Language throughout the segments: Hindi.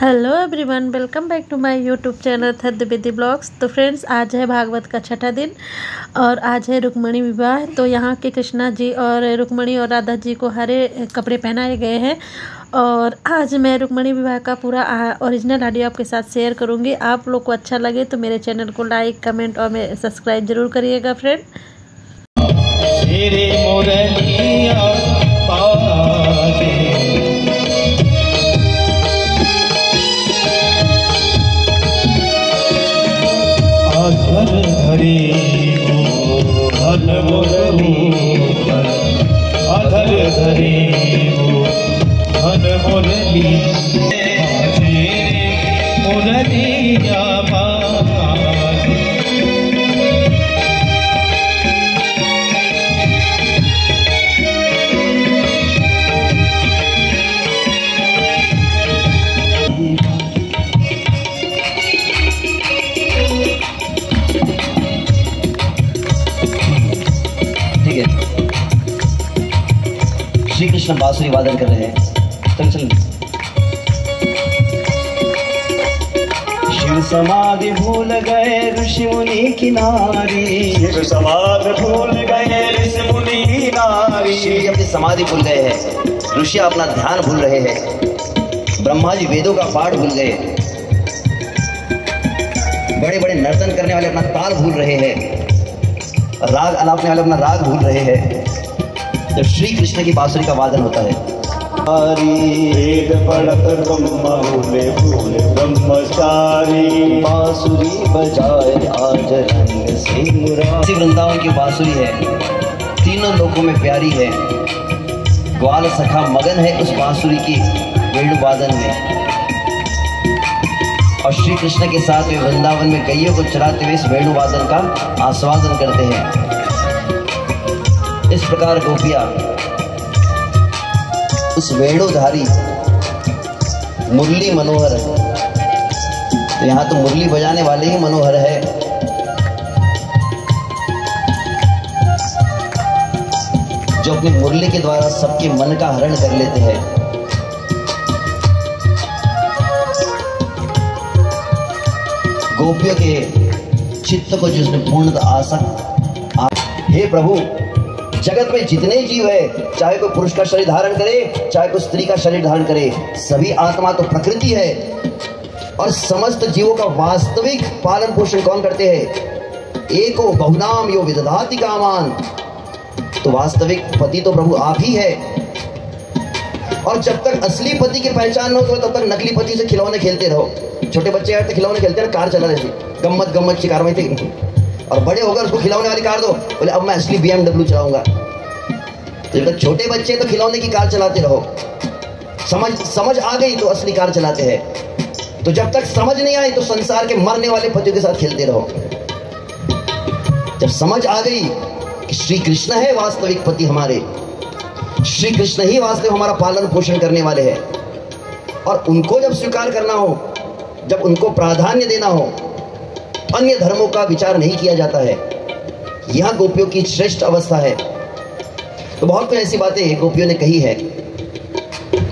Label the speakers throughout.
Speaker 1: Hello everyone, welcome back to my YouTube channel Dwivedi blogs. तो फ्रेंड्स, आज है भागवत का छठा दिन और आज है रुक्मिणी विवाह। तो यहाँ के कृष्णा जी और रुक्मिणी और राधा जी को हरे कपड़े पहनाए गए हैं और आज मैं रुक्मिणी विवाह का पूरा ओरिजिनल ऑडियो आपके साथ शेयर करूँगी। आप लोग को अच्छा लगे तो मेरे चैनल को लाइक, कमेंट और सब्सक्राइब जरूर करिएगा फ्रेंड।
Speaker 2: अधर धरे वो धन मुरली मुरलिया
Speaker 3: श्री कृष्ण बांसुरी वादन कर रहे हैं। चल शिव समाधि भूल गए ऋषि मुनि की नारी,
Speaker 2: शिव समाधि भूल गए ऋषि मुनि की नारी।
Speaker 3: शिव अपनी समाधि भूल गए हैं, ऋषि अपना ध्यान भूल रहे हैं, ब्रह्मा जी वेदों का पाठ भूल गए, बड़े बड़े नर्तन करने वाले अपना ताल भूल रहे हैं, राग अलापने वाले अपना राग भूल रहे हैं जब श्री कृष्ण की बांसुरी का वादन होता है।
Speaker 2: वेद पढ़त ब्रह्मा भूले ब्रह्मचारी,
Speaker 3: बांसुरी बजाए आज रंग से मुरारी। वृंदावन की बांसुरी है, तीनों लोकों में प्यारी है। ग्वाल सखा मगन है उस बांसुरी की वेणु वादन में और श्री कृष्ण के साथ वे वृंदावन में गैयों को चराते हुए इस वेणु वादन का आस्वादन करते हैं। इस प्रकार गोपियां उस वेणुधारी मुरली मनोहर, तो यहाँ तो मुरली बजाने वाले ही मनोहर है, जो अपनी मुरली के द्वारा सबके मन का हरण कर लेते हैं। गोपियों के चित्त को जिसने पूर्णतः आसक्त। हे प्रभु, जगत में जितने जीव है, चाहे कोई पुरुष का शरीर धारण करे चाहे कोई स्त्री का शरीर धारण करे, सभी आत्मा तो प्रकृति है और समस्त जीवों का वास्तविक पालन पोषण कौन करते हैं? एको बहुनाम यो विदधाति कामान। तो वास्तविक पति तो प्रभु आप ही है और जब तक असली पति की पहचान न हो तो तब तक नकली पति से खिलौने खेलते रहो। छोटे बच्चे तो खिलौने खेलते हैं, कार चला रहे थे, गम्मत की कार में थी, और बड़े होकर उसको खिलौने वाली कार दो, बोले अब मैं असली BMW चलाऊंगा। तो जब तक छोटे बच्चे तो खिलौने की कार चलाते रहो, समझ आ गई तो असली कार चलाते हैं, तो जब तक समझ नहीं आई तो संसार के मरने वाले पतियों के साथ खेलते रहो। जब समझ आ गई कि श्री कृष्ण है वास्तविक पति हमारे, श्री कृष्ण ही वास्तविक हमारा पालन पोषण करने वाले हैं और उनको जब स्वीकार करना हो, जब उनको प्राधान्य देना हो, अन्य धर्मों का विचार नहीं किया जाता है। यह गोपियों की श्रेष्ठ अवस्था है। तो बहुत कुछ ऐसी बातें गोपियों ने कही है,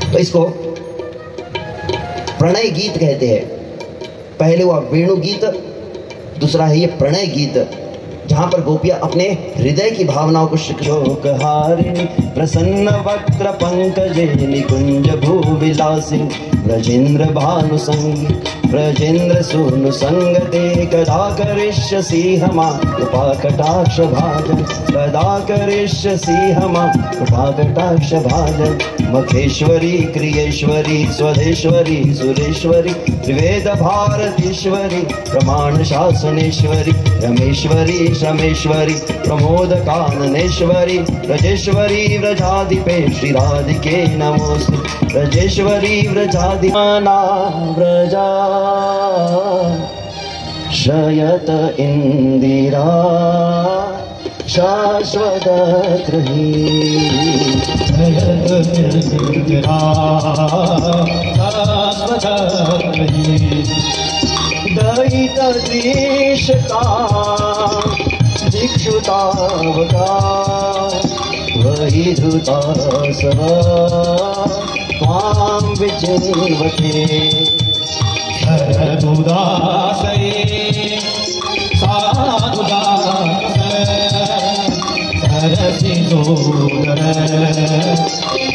Speaker 3: तो इसको प्रणय गीत कहते हैं। पहले हुआ वेणु गीत, दूसरा है ये प्रणय गीत, जहां पर गोपियां अपने हृदय की भावनाओं को शोकहारिणी प्रसन्न वक्त्र पंकजे निकुंज भूविलासी ब्रजेंद्र भानु संगी ब्रजेंद्र सूनु संग दे कदा करिष्यसि हमा कृपा कटाक्ष भाजन, कदा करिष्यसि हमा कृपा कटाक्ष भाजन। मखेश्वरी क्रियेश्वरी स्वदेश्वरी सुरेश्वरी त्रिवेद भारतीश्वरी प्रमाण शासनेश्वरी रमेश्वरी श्रमेश्वरी प्रमोद काननेश्वरी ब्रजेश्वरी व्रजाधिपे श्री राधिके नमोस्तु। ब्रजेश्वरी व्रजाधिपाना व्रजा शयत इंदिरा शाश्वत गृही दयित दृश्यता दिक्षुतावका वही धुता सवा त्वां विचिन्वते
Speaker 2: शरदुदासये साधुदास सरसिजोदर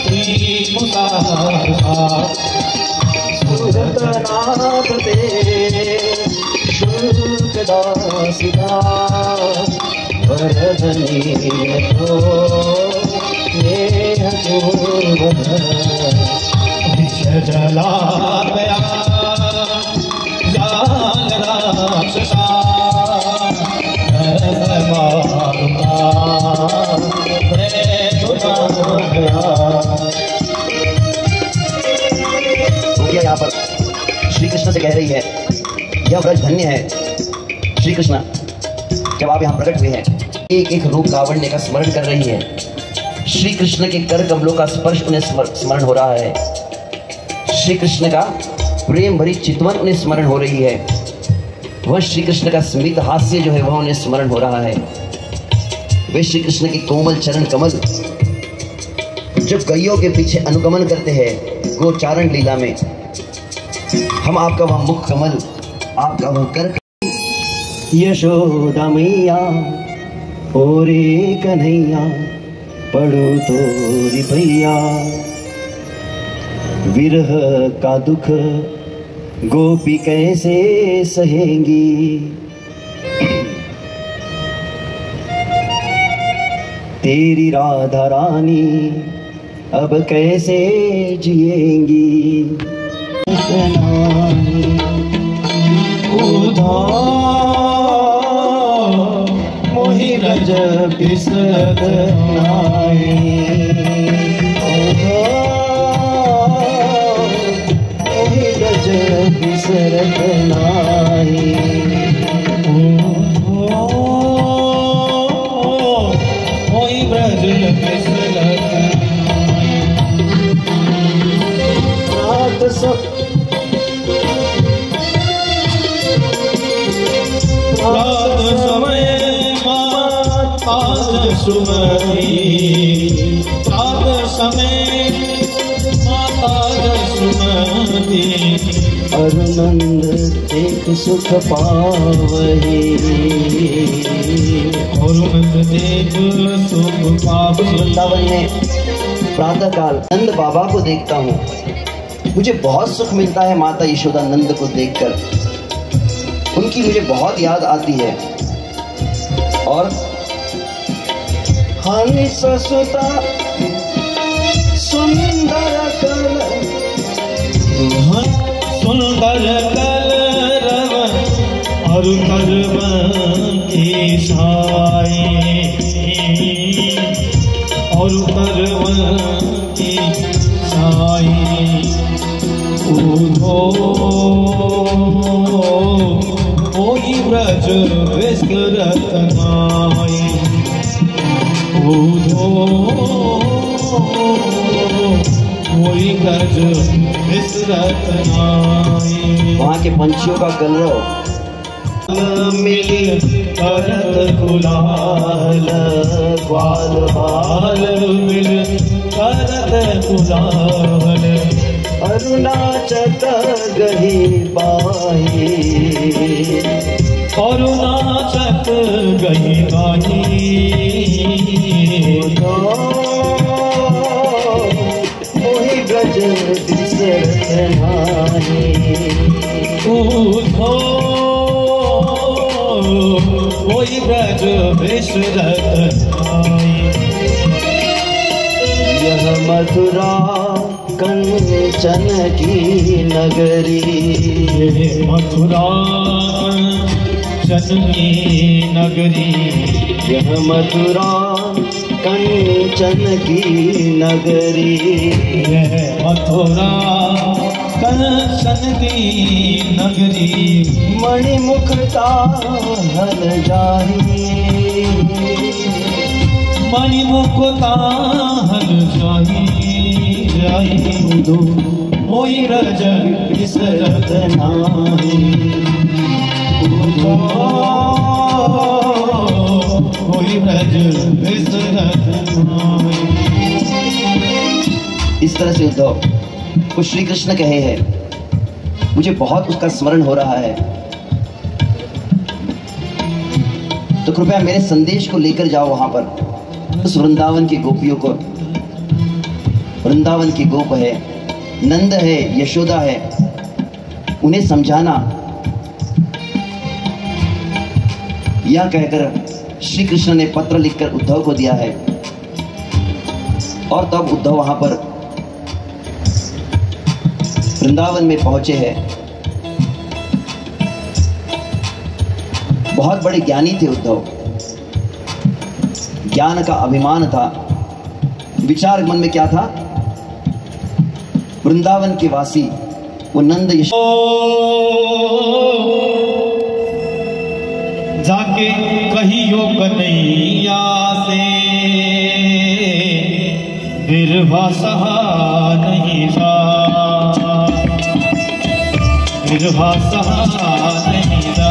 Speaker 2: श्रीमुदासा
Speaker 3: सुरतनाथ ते शुल्कदासिका वरदनीयतो नेहपूर्वः
Speaker 2: विषजलापया जालराक्षसा नरसमारुता प्रेतुनाभया।
Speaker 3: यहाँ पर श्री कृष्ण से कह रही है, यह व्रज धन्य है श्री कृष्ण, जब आप यहाँ प्रकट हुए हैं। एक एक रूप लावण्य का स्मरण कर रही है। श्री कृष्ण के कर कमलों का स्पर्श उन्हें स्मरण हो रहा है। श्री कृष्ण का प्रेम भरी चितवन उन्हें स्मरण हो रही है। वह श्री कृष्ण का स्मित हास्य जो है वह उन्हें स्मरण हो रहा है। वे श्री कृष्ण के कोमल चरण कमल जब गैयों के पीछे अनुगमन करते हैं गोचारण लीला में, हम आपका वह मुख कमल, आपका वह कर। यशोदा मैया ओरे कन्हैया पढ़ो तोरी भैया, विरह का दुख गोपी कैसे सहेंगी। तेरी राधा रानी अब कैसे जिएंगी।
Speaker 2: मोहि रज बिसरत नाई,
Speaker 3: मोहि रज बिसरत नाई।
Speaker 2: मोहि ब्रज बिसरत
Speaker 3: रात सब
Speaker 2: रात समय माता सुमरी, रात समय माता सुमरी।
Speaker 3: अरुनंद देख सुख पावही,
Speaker 2: अरुनंद देख सुख पावही।
Speaker 3: वृंदावन में प्रातः काल नंद बाबा को देखता हूँ, मुझे बहुत सुख मिलता है। माता यशोदा नंद को देखकर उनकी मुझे बहुत याद आती है। और हंस सुता सुंदर कल,
Speaker 2: सुंदर कलरव और करव की छाई, और करव की छाई। उधो मोहि ब्रज बिसरत नाई, उधो मोहि ब्रज बिसरत नाई।
Speaker 3: वहाँ के पंछियों का कलरव
Speaker 2: मिल करत गुलाल, ग्वाल बाल मिल करत गुलाल।
Speaker 3: अरुणाचल गही बाही,
Speaker 2: अरुणाचल गही बाही।
Speaker 3: मोहि ब्रज बिसरत नाई।
Speaker 2: मोहि ब्रज बिसरत नाई।
Speaker 3: यह मथुरा कंचन की नगरी,
Speaker 2: मथुरा कंचन की नगरी।
Speaker 3: यह मथुरा कंचन की नगरी।
Speaker 2: यह मथुरा कंचन की नगरी।
Speaker 3: मणिमुखता हल जाही,
Speaker 2: मणिमुखता हल जाही। मोहि ब्रज बिसरत नाई, मोहि ब्रज बिसरत नाई।
Speaker 3: इस तरह से उद्धव वो श्री कृष्ण कहे हैं, मुझे बहुत उसका स्मरण हो रहा है, तो कृपया मेरे संदेश को लेकर जाओ वहां पर उस वृंदावन की गोपियों को। वृंदावन की गोप है, नंद है, यशोदा है, उन्हें समझाना। यह कहकर श्री कृष्ण ने पत्र लिखकर उद्धव को दिया है। और तब उद्धव वहां पर वृंदावन में पहुंचे हैं। बहुत बड़े ज्ञानी थे उद्धव, ज्ञान का अभिमान था। विचार मन में क्या था? वृंदावन के वासी वो नंद
Speaker 2: जाके कहियो कन्हैया से बिरहा सहा नहीं जा, बिरहा सहा नहीं जा,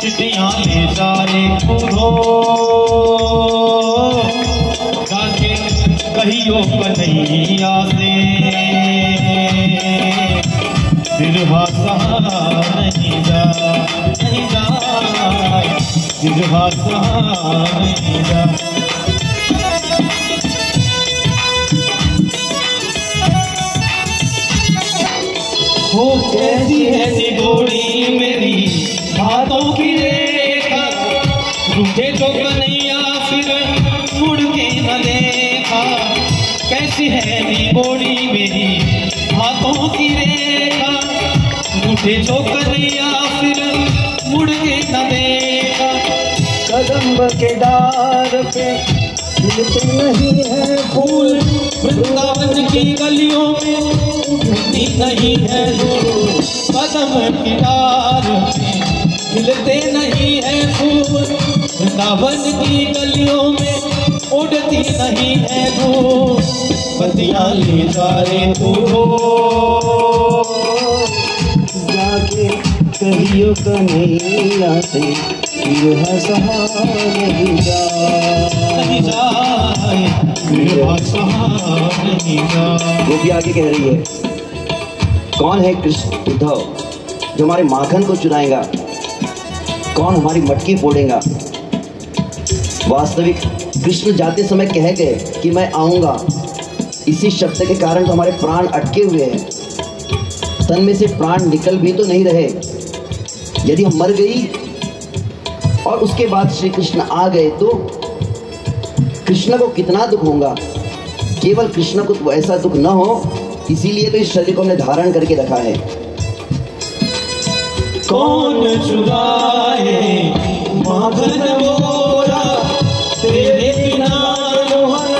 Speaker 2: चिट्ठियां ले जा रे बूढ़ो, जाके कहियो कन्हैया से बिरहा सहा नहीं जा, नहीं जा, बिरहा सहा नहीं जा। हो कैसी है निगोड़ी मेरी हाथों की रेखा, रूठे तो कन्हैया फिर मुड़ के न देखा। कैसी है निगोड़ी मेरी हाथों की रेखा, रूठे तो कन्हैया फिर मुड़ के न देखा।
Speaker 4: कदम के डार पे खिलते नहीं है फूल,
Speaker 2: वृंदावन की गलियों में उठती नहीं है धूल। कदम की डार में खिलते नहीं है फूल, वृंदावन की गलियों में उड़ती नहीं है धूल। पतियां ले जा रे बूढ़ो,
Speaker 4: जाके कहियो कन्हैया से बिरहा सहा नहीं जा,
Speaker 2: नहीं जाए बिरहा सहा नहीं जा।
Speaker 3: गोपी आगे कह रही है, कौन है कृष्ण उद्धव जो हमारे माखन को चुराएगा, कौन हमारी मटकी फोड़ेगा। वास्तविक कृष्ण जाते समय कह गए कि मैं आऊंगा, इसी शब्द के कारण तो हमारे प्राण अटके हुए हैं, तन में से प्राण निकल भी तो नहीं रहे। यदि हम मर गई और उसके बाद श्री कृष्ण आ गए तो कृष्ण को कितना दुख होगा। केवल कृष्ण को ऐसा दुख न हो, इसीलिए तो इस शरीर को हमने धारण करके रखा है।
Speaker 2: कौन चुराए माखन मोरा, तेरे बिना मोहन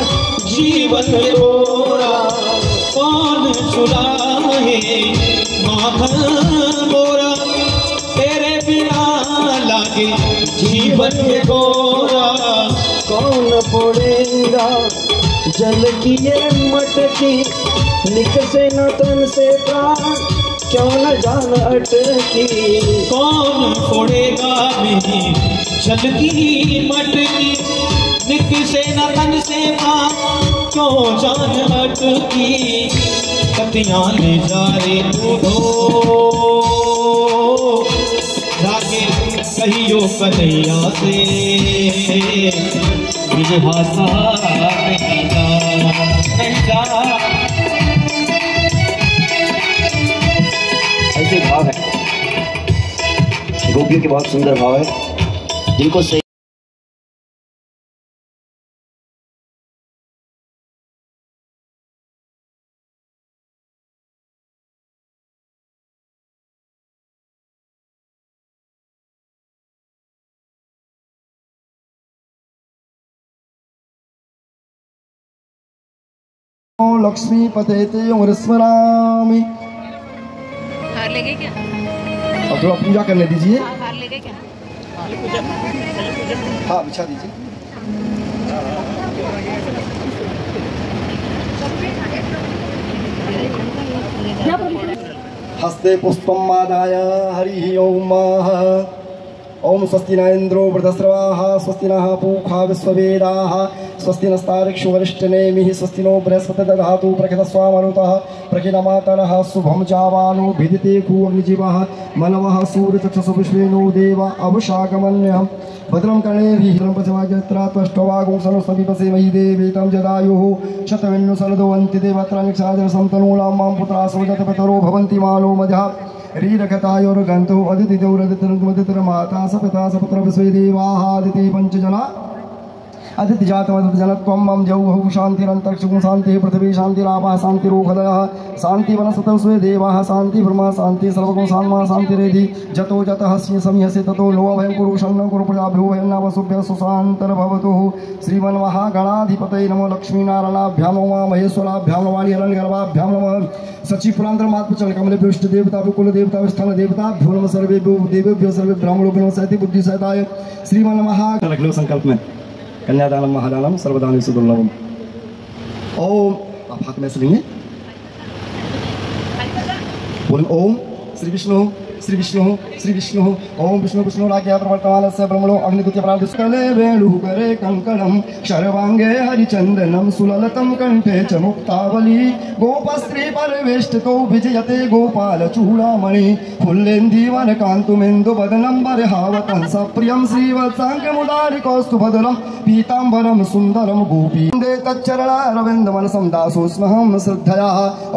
Speaker 2: जीवन मोरा। कौन चुराए माखन मोरा, तेरे बिना लागे जीवन गोरा।
Speaker 4: कौन फोड़ेगा जल की ये मटकी, निकसे न तन से प्राण क्यों न जान अटकी।
Speaker 2: कौन फोड़ेगा मेरी जल की मटकी, निकसे न तन से प्राण क्यों जान अटकी। पतियां ले जा रे बूढ़ो, जाके कहियो कन्हैया से बिरहा सहा नहीं जा, नहीं जा।
Speaker 3: ऐसे भाव है, गोपियों के बहुत सुंदर भाव है, जिनको सही
Speaker 4: लक्ष्मी पतेते स्मरामि।
Speaker 5: हार ले गए क्या?
Speaker 4: अब थोड़ा पूजा करने दीजिए।
Speaker 5: हार ले गए क्या?
Speaker 4: हाँ बिछा दीजिए। हस्ते पुष्पम आदाय हरि ओम ओम स्वस्ति न इंद्रो वृद्धस्रवाः स्वस्ति नः पूषा विश्ववेदाः स्वस्ति नस्तार्क्ष्यो वरिष्ठनेमिः स्वस्ति नो बृहस्पतिर्दधातु दधातु प्रकृतस्वामरुतः प्रकृतमातरः शुभं जावानो भिदिते कुअग्निजीवः मनवः सूर्यचक्षुषु विश्वेनो देव अवशागमन्यः भद्रं कर्णेभिः पशवाजत्रा त्वष्टवागुं सनुस्वपिपसे मयि देवी तं जदायुः शतविन्नु सनदो अन्ति देवत्रानिक्षादर संतनूलां मां पुत्रासो जतपितरो भवन्ति मानो मजः रीरकतायोर्गन्तो अदितिदौरदितिर्माता सपिता सपुत्र विश्वे देवाः अदिति पञ्चजना अदिति जातमदितिजनत्वं मम जौहौ शान्तिरन्तरिक्षं शान्तिः पृथिवी शान्तिरापः शान्तिरोहदयः शान्ति वनस्पतौ स्वे देवाः शान्ति ब्रह्म शान्ति सर्वगुण शान्मा शान्तिरेधि जतो जतः समीहसे ततो लो अभयं कुरु शरणं कुरु प्रजाभ्यो वयं नावसुभ्यः सुशान्तर्भवतु श्रीमन्महागणाधिपतये नमो लक्ष्मीनारायणाभ्यां नमः महेश्वराभ्यां नमः हिरण्यगर्भाभ्यां नमः सचिपुरान्तरमात्मचलकमलेभ्यो इष्टदेवताभ्यो कुलदेवताभ्यो स्थानदेवताभ्यो नमः सर्वेभ्यो देवेभ्यो सर्वे ब्राह्मणोभ्यो नमः सहति बुद्धिसहिताय श्रीमन्महागणो संकल्प में कन्यादानम महादानम सर्वदान सुदुर्लभम। ओम आप हाथ में लेंगे, बोलें ओम श्री विष्णु श्री विष्णु श्री विष्णु ओम विष्णु विष्णु राज्ञा प्रवर्तमानस्य ब्रह्मणो अग्निदुत्य प्रादिष्कले वेणुः करे कंकणं शर्वांगे हरिचन्दनं सुललितं कंठे च मुक्तावली गोपस्त्री परिवेष्टितो विजयते गोपालचूडामणि फुल्लेन्दीवनकान्तुमेन्दुवदनं बर्हावतं सप्रियं श्रीवत्साङ्गमुदारिकौस्तुभदलं पीताम्बरं सुन्दरं गोपी तच्चरणारविन्दमनसं दासोऽस्महं श्रद्धया।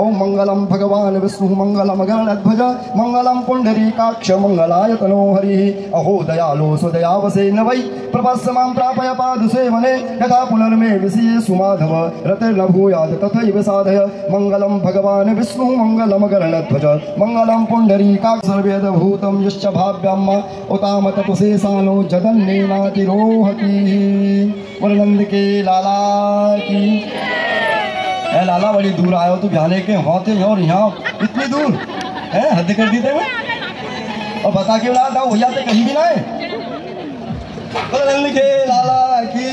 Speaker 4: ओम मंगलम भगवान् विष्णुः मंगलम गणध्वज मंगलम पुण्डरीकाक्ष मंगलायतनो हरिः अहो दयालो स्वदयावसे न वै प्रपश्य मां प्रापय पादसेवने यथा पुनर्मे विषये सुमाधव रतिर्न भूयात् तथैव साधय मंगलम भगवान् विष्णुः मंगलम गणध्वज मंगलम पुण्डरीकाक्ष सर्वेदभूतं यश्च भाव्याम् उताम तपसेशानो जगन्नेनातिरोहति। वरनंद के लाला की ए लाला बड़ी दूर आयो तो जाने के होते और यहाँ इतनी दूर है हद कर दी थे और बता के लाता हो जाते कहीं भी ना है। वरनंद के लाला की